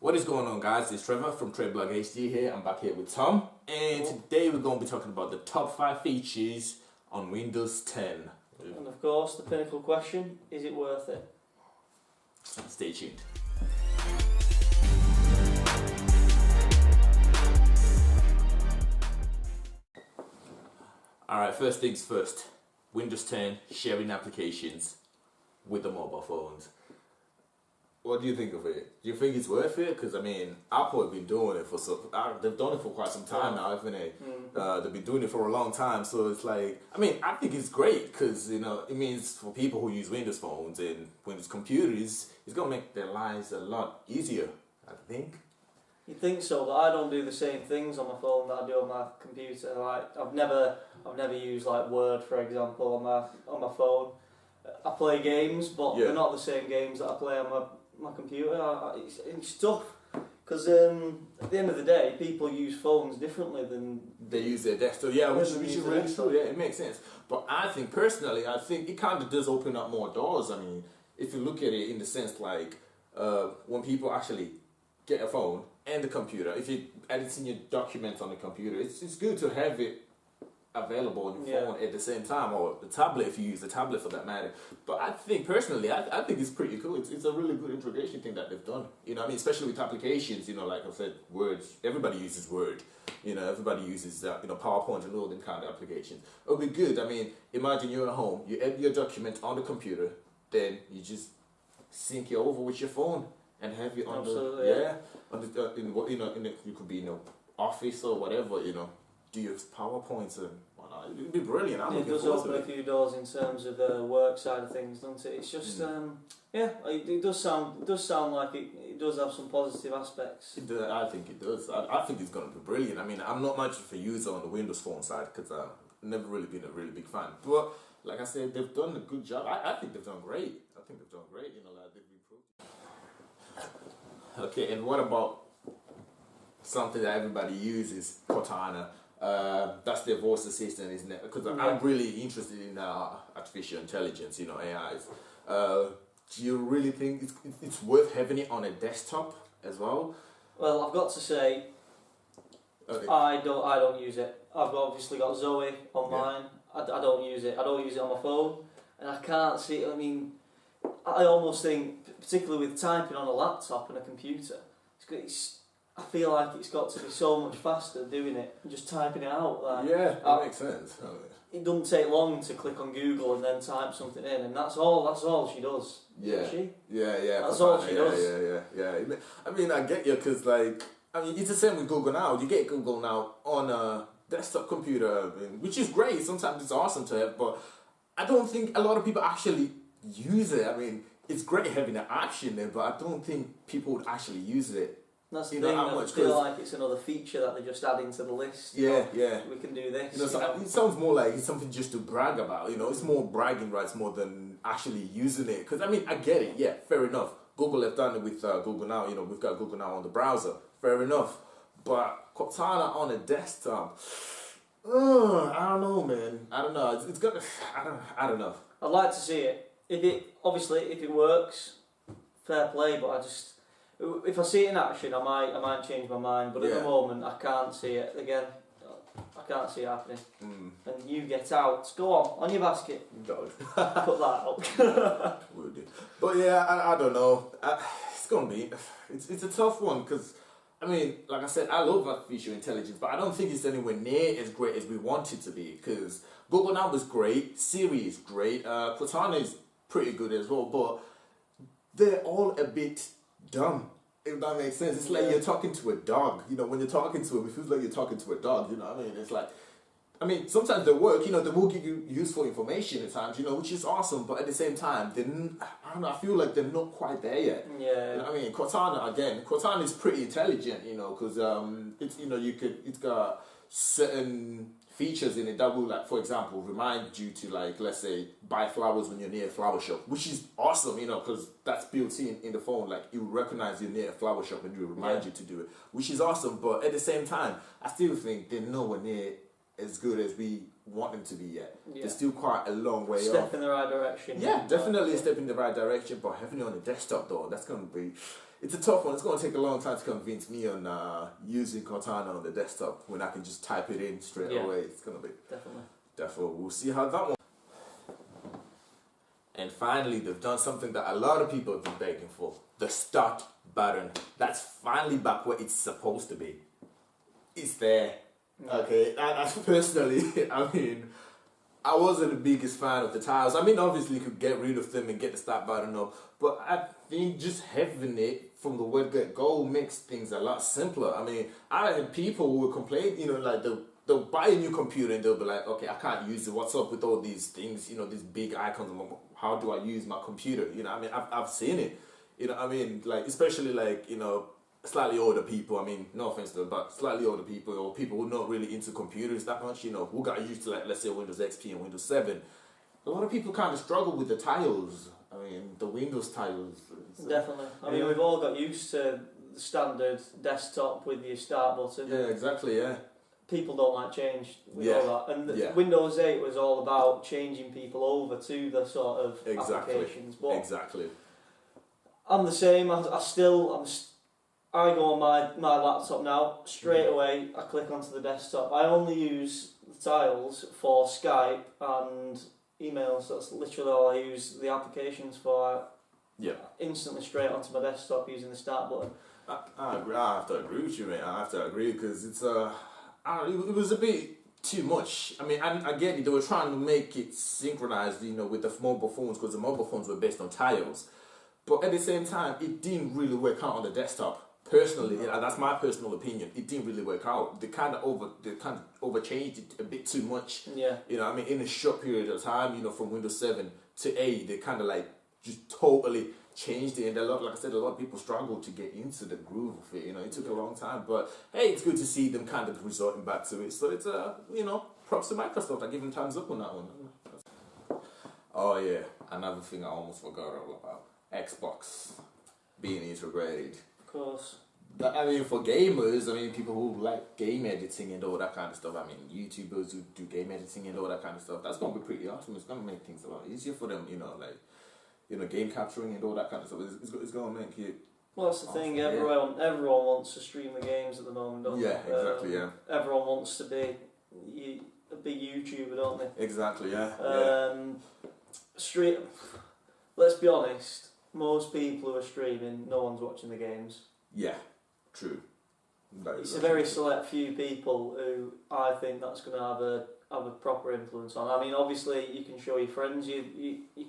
What is going on, guys? It's Trevor from TradeBlog HD here. I'm back here with Tom, and today we're going to be talking about the top 5 features on Windows 10. And of course, the pinnacle question, is it worth it? Stay tuned. Alright, first things first. Windows 10 sharing applications with the mobile phones. What do you think of it? Do you think it's worth it? Because I mean, Apple have been doing it they've done it for quite some time now, haven't they? They've been doing it for a long time, so it's like, I mean, I think it's great because it means for people who use Windows phones and Windows computers, it's gonna make their lives a lot easier, I think. You think so, but I don't do the same things on my phone that I do on my computer. Like I've never used like Word, for example, on my phone. I play games, but they're not the same games that I play on my computer. It's tough because at the end of the day, people use phones differently than they use their desktop. Yeah, which is really true. Yeah, it makes sense. But I think personally, it kind of does open up more doors. I mean, if you look at it in the sense like when people actually get a phone and a computer, if you're editing your documents on the computer, it's good to have it available on your phone at the same time, or the tablet if you use the tablet for that matter. But I think personally, I think it's pretty cool. It's a really good integration thing that they've done. Especially with applications. Like I said, Word. Everybody uses Word. Everybody uses PowerPoint and all them kind of applications. It'll be good. I mean, imagine you're at home, you edit your document on the computer, then you just sync it over with your phone and have it on you could be in the office or whatever. Do your PowerPoints and whatnot. It'd be brilliant. It does open a few doors in terms of the work side of things, doesn't it? It's just, it does sound like it does have some positive aspects. It does, I think it does. I think it's going to be brilliant. I mean, I'm not much of a user on the Windows Phone side because I've never really been a really big fan. But like I said, they've done a good job. I think they've done great. They've improved. Okay, and what about something that everybody uses, Cortana? That's their voice assistant, isn't it? Because I'm really interested in artificial intelligence, AIs. Do you really think it's worth having it on a desktop as well? Well, I've got to say, I don't use it. I've obviously got Zoe on mine. I don't use it. I don't use it on my phone, and I can't see it. I mean, I almost think, particularly with typing on a laptop and a computer, I feel like it's got to be so much faster doing it and just typing it out. That makes sense. It doesn't take long to click on Google and then type something in, and that's all she does. Yeah. She? Yeah. That's all she does. Yeah. I mean, I get you because, it's the same with Google now. You get Google now on a desktop computer, which is great. Sometimes it's awesome to have, but I don't think a lot of people actually use it. I mean, it's great having an option there, but I don't think people would actually use it. That's the thing, I feel like it's another feature that they just add into the list. Yeah. We can do this. It sounds more like it's something just to brag about. It's more bragging rights more than actually using it. Because, I mean, I get it. Yeah, fair enough. Google have done it with Google Now. We've got Google Now on the browser. Fair enough. But Cortana on a desktop, I don't know, man. I don't know. It's gonna. I don't know. I'd like to see it. If it works, fair play. But if I see it in action, I might change my mind. But at the moment, I can't see it again. I can't see it happening. And you get out. Go on your basket. Don't. Put that up. Will do. But yeah, I don't know. It's gonna be. It's a tough one because. I mean, like I said, I love artificial intelligence, but I don't think it's anywhere near as great as we want it to be. Because Google Now is great, Siri is great, Cortana is pretty good as well, but they're all a bit dumb, if that makes sense. It's like you're talking to a dog. When you're talking to them, it feels like you're talking to a dog. You know what I mean? It's like, sometimes they work. They will give you useful information at times. Which is awesome. But at the same time, I don't know. I feel like they're not quite there yet. Yeah. Cortana is pretty intelligent. Because it's got certain features in it that will, like, for example, remind you to, like, let's say, buy flowers when you're near a flower shop, which is awesome. Because that's built in the phone. Like, it will recognize you're near a flower shop and it will remind you to do it, which is awesome. But at the same time, I still think they're nowhere near as good as we want them to be yet. They're still quite a long way off. Step in the right direction. Yeah, definitely a step in the right direction, but having it on the desktop though, that's going to be, it's a tough one. It's going to take a long time to convince me on using Cortana on the desktop when I can just type it in straight away. It's going to be definitely. We'll see how that one. And finally, they've done something that a lot of people have been begging for: the start button. That's finally back where it's supposed to be. It's there. Okay, and personally, I mean, I wasn't the biggest fan of the tiles. I mean, obviously, you could get rid of them and get the start button up, but I think just having it from the word get-go makes things a lot simpler. I mean, I had people who would complain, you know, like they'll buy a new computer and they'll be like, okay, I can't use it. What's up with all these things, you know, these big icons? How do I use my computer? You know, I mean, I've seen it. You know, I mean, like, especially like, you know, slightly older people. I mean, no offense to them, but slightly older people or people who are not really into computers that much, you know, who got used to, like, let's say Windows XP and Windows 7. A lot of people kind of struggle with the tiles. I mean, the Windows tiles. Definitely. I mean, we've all got used to the standard desktop with your start button. Yeah, exactly, yeah. People don't like change with all that. And Windows 8 was all about changing people over to the sort of applications. But I'm the same. I go on my laptop now, straight away I click onto the desktop. I only use the tiles for Skype and emails. That's literally all I use the applications for. Instantly straight onto my desktop using the start button. I agree. I have to agree with you, mate. I have to agree because it's it was a bit too much. I mean, I get it. They were trying to make it synchronized, you know, with the mobile phones because the mobile phones were based on tiles. But at the same time, it didn't really work out on the desktop. Personally, that's my personal opinion. It didn't really work out. They kind of overchanged it a bit too much. Yeah. You know, I mean, in a short period of time, you know, from Windows 7 to 8, they kind of like just totally changed it. And like I said, a lot of people struggled to get into the groove of it. You know, it took a long time. But hey, it's good to see them kind of resorting back to it. So it's you know, props to Microsoft. I give them thumbs up on that one. Oh yeah, another thing I almost forgot all about: Xbox being integrated. Of course. I mean, for gamers, I mean, people who like game editing and all that kind of stuff, I mean, YouTubers who do game editing and all that kind of stuff, that's going to be pretty awesome. It's going to make things a lot easier for them, you know, like, you know, game capturing and all that kind of stuff. It's going to make it... Well, that's the thing, everyone wants to stream the games at the moment, don't they? Yeah, exactly, Everyone wants to be a big YouTuber, don't they? Exactly, yeah. Let's be honest, most people who are streaming, no one's watching the games. Yeah, true. It's a very select few people who I think that's going to have a proper influence on. I mean, obviously you can show your friends your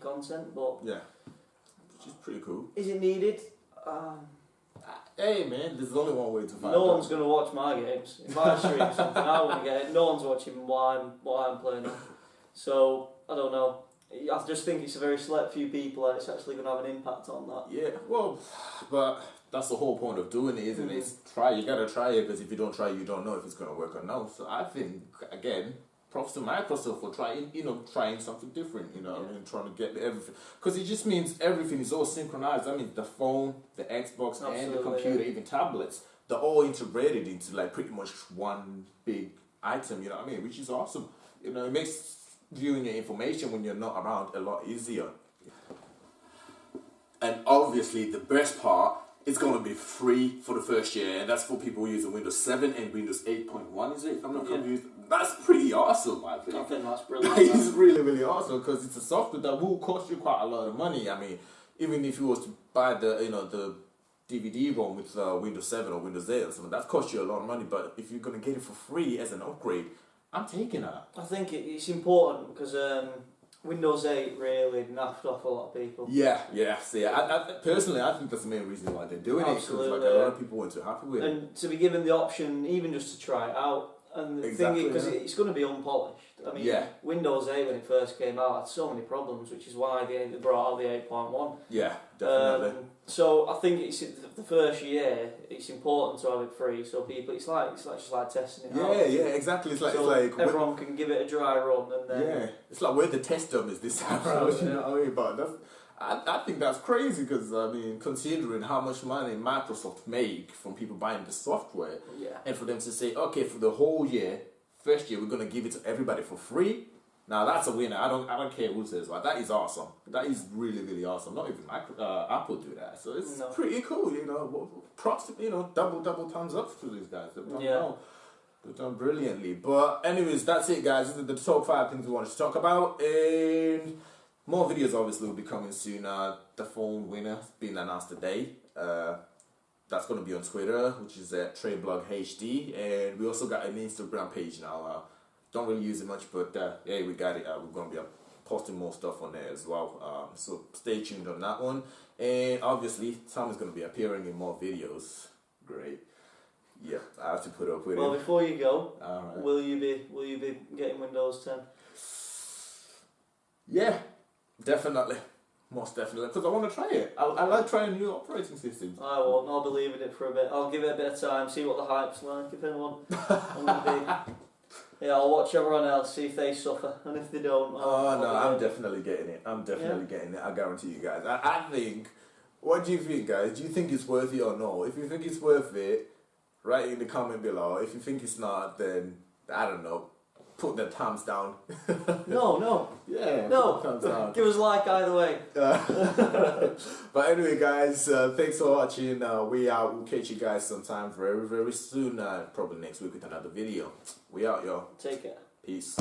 content, but which is pretty cool. Is it needed? Hey man, there's only one way to find out. No one's going to watch my games. If I stream something, I want to get it. No one's watching what I'm playing on. So I don't know. I just think it's a very select few people and it's actually going to have an impact on that. Yeah, well, but that's the whole point of doing it, isn't it? It's try. You gotta try it because if you don't try, you don't know if it's going to work or not. So I think, again, props to Microsoft for trying something different, you know, I mean, trying to get everything. Because it just means everything is all synchronized. I mean, the phone, the Xbox, and the computer, even tablets, they're all integrated into like pretty much one big item, you know what I mean? Which is awesome. You know, it makes viewing your information when you're not around a lot easier. And obviously the best part, it's going to be free for the first year, and that's for people who use Windows 7 and Windows 8.1, is it? If I'm not confused. That's pretty awesome, I think. I think that's brilliant. It's really, really awesome because it's a software that will cost you quite a lot of money. I mean, even if you was to buy the DVD-ROM with Windows 7 or Windows 8 or something, that costs you a lot of money. But if you're going to get it for free as an upgrade, I'm taking that. I think it's important because Windows 8 really naffed off a lot of people. Yeah. See, I personally, I think that's the main reason why they're doing it. Because like, a lot of people weren't too happy with it. And to be given the option, even just to try it out, and the thing is, because it's going to be unpolished. I mean, Windows 8 when it first came out had so many problems, which is why they brought out the 8.1. Yeah, definitely. So I think it's the first year. It's important to have it free, so people. It's just like testing it out. Yeah, exactly. It's like everyone can give it a dry run, and then it's like we're the test dummies this time around. You know what I mean? But I think that's crazy because I mean, considering how much money Microsoft make from people buying the software, and for them to say, okay, for the whole year, first year we're gonna give it to everybody for free. Now that's a winner. I don't care who says what. That is awesome. That is really, really awesome. Not even Apple do that, so it's pretty cool. You know, props. You know, double thumbs up to these guys. They've done brilliantly. But anyways, that's it, guys. This is the top 5 things we wanted to talk about, and more videos obviously will be coming soon. The phone winner being announced today. That's going to be on Twitter, which is at TradeBlogHD, and we also got an Instagram page now. Don't really use it much, but yeah, we got it. We're going to be posting more stuff on there as well. So stay tuned on that one. And obviously, Tom is going to be appearing in more videos. Great. Yeah, I have to put up with it. Well, before you go, will you be getting Windows 10? Yeah, definitely. Most definitely, because I want to try it. I like trying new operating systems. I won't. I'll be leaving it for a bit. I'll give it a bit of time, see what the hype's like. If anyone, I'm gonna be, I'll watch everyone else, see if they suffer, and if they don't, I'm definitely getting it. I'm definitely getting it. I guarantee you guys. I think. What do you think, guys? Do you think it's worth it or no? If you think it's worth it, write it in the comment below. If you think it's not, then I don't know. Put the thumbs down. No. Yeah. No. Thumbs down. Give us a like either way. But anyway, guys, thanks for watching. We out. We'll catch you guys sometime very, very soon. Probably next week with another video. We out, y'all. Take care. Peace.